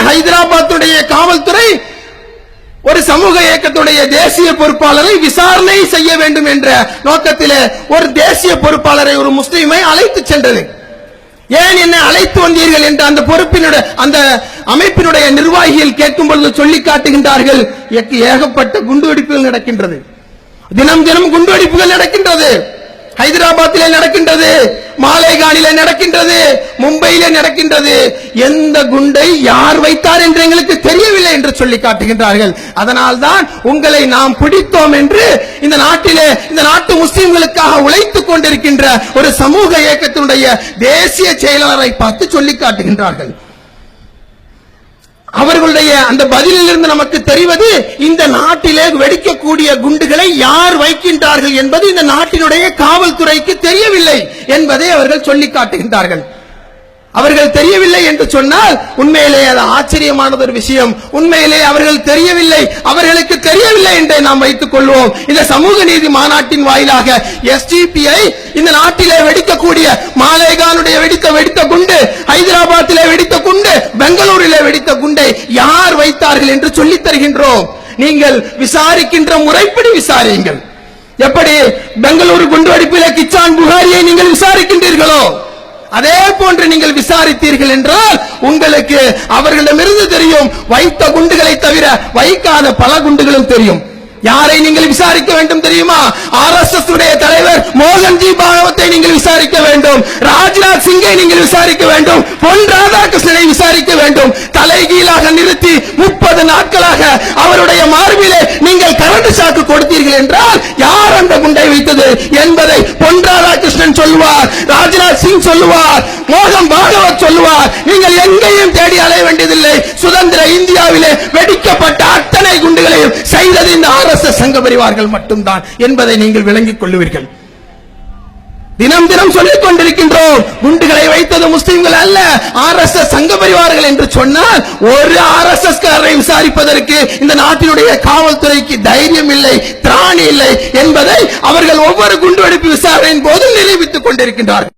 ஹைதராபாத்துடைய காவல்துறை ஒரு சமூக இயக்கத்துடைய தேசிய பொறுப்பாளரை விசாரணை செய்ய வேண்டும் என்ற நோக்கத்தில் ஒரு தேசிய பொறுப்பாளரை ஒரு முஸ்லிமை அழைத்து சென்றது. ஏன் என்னை அழைத்து வந்தீர்கள் என்று அந்த பொறுப்பினுடைய அந்த அமைப்பினுடைய நிர்வாகிகள் கேட்கும் பொழுது சொல்லி காட்டுகின்றார்கள், ஏகப்பட்ட குண்டுவெடிப்புகள் நடக்கின்றது, தினம் தினம் குண்டுவெடிப்புகள் நடக்கின்றது, ஹைதராபாத்திலே நடக்கின்றது, மாலேகானிலே நடக்கின்றது, மும்பையிலே நடக்கின்றது. எந்த குண்டை யார் வைத்தார் என்று எங்களுக்கு தெரியவில்லை என்று சொல்லி காட்டுகின்றார்கள். அதனால்தான் உங்களை நாம் பிடித்தோம் என்று இந்த நாட்டிலே இந்த நாட்டு முஸ்லிம்களுக்காக உழைத்துக் கொண்டிருக்கின்ற ஒரு சமூக இயக்கத்தினுடைய தேசிய செயலாளரை பார்த்து சொல்லி காட்டுகின்றார்கள். அவர்களுடைய அந்த பதிலிலிருந்து நமக்கு தெரிவது, இந்த நாட்டிலே வெடிக்கக்கூடிய குண்டுகளை யார் வைக்கின்றார்கள் என்பது இந்த நாட்டினுடைய காவல்துறைக்கு தெரியவில்லை என்பதை அவர்கள் சொல்லி காட்டுகின்றார்கள். அவர்கள் தெரியவில்லை என்று சொன்னால் உண்மையிலே அது ஆச்சரியமானது ஒரு விஷயம். உண்மையிலே அவர்கள் தெரியவில்லை, அவர்களுக்கு தெரியவில்லை என்றே நாம் வைத்துக் கொள்வோம். இந்த சமூக நீதி மாநாட்டின் வாயிலாக எஸ்டிபிஐ இந்த நாட்டிலே வெடிக்கக்கூடிய மாலேகானுடைய வெடித்த குண்டு, ஹைதராபாத்திலே வெடித்த குண்டு, பெங்களூரிலே வெடித்த குண்டை யார் வைத்தார்கள் என்று சொல்லித் தருகின்றோம். நீங்கள் விசாரிக்கின்ற முறைப்படி விசாரியுங்கள். எப்படி பெங்களூரு குண்டுவெடிப்பிலே கிச்சான் புகாரியை நீங்கள் விசாரிக்கின்றீர்களோ அதே போன்று நீங்கள் விசாரித்தீர்கள் என்றால் உங்களுக்கு அவர்களிடமிருந்து தெரியும், வைத்த குண்டுகளை தவிர வைக்காத பல குண்டுகளும் தெரியும். யாரை நீங்கள் விசாரிக்க வேண்டும் தெரியுமா? RSS உடைய தலைவர் மோகன்ஜி பாகவத்தை நீங்கள் விசாரிக்க வேண்டும், ராஜ்நாத் சிங்கை நீங்கள் விசாரிக்க வேண்டும், பொன் ராதாகிருஷ்ணனை விசாரிக்க வேண்டும். தலைகீழாக நிறுத்தி 30 நாட்களாக அவருடைய மார்பிலே நீங்கள் கரண்ட் சாக்கு கொடுத்தீர்கள் என்றால் யார் அந்த குண்டை வைத்தது என்பதை பொன் ராதாகிருஷ்ணன் சொல்லுவார், ராஜ்நாத் சிங் சொல்லுவார், மோகன் பாகவத் சொல்லுவார். நீங்கள் எங்கேயும் தேடி அலைய வேண்டியதில்லை. சுதந்திர இந்தியாவிலே வெடிக்கப்பட்ட அத்தனை குண்டுகளையும் செய்தது இந்த RSS சங்க பரிவார்கள் மட்டும்தான் என்பதை நீங்கள் விளங்கிக் கொள்ளுவீர்கள். தினம் தினம் சொல்லிக் கொண்டிருக்கின்றோம், குண்டுகளை வைத்தது முஸ்லிம்கள் அல்ல, RSS சங்க பரிவார்கள் என்று சொன்னால் ஒரு RSS காரரை விசாரிப்பதற்கு இந்த நாட்டினுடைய காவல்துறைக்கு தைரியம் இல்லை, திராணி இல்லை என்பதை அவர்கள் ஒவ்வொரு குண்டுவெடிப்பு விசாரணையின் போது நிரூபித்துக் கொண்டிருக்கின்றார்கள்.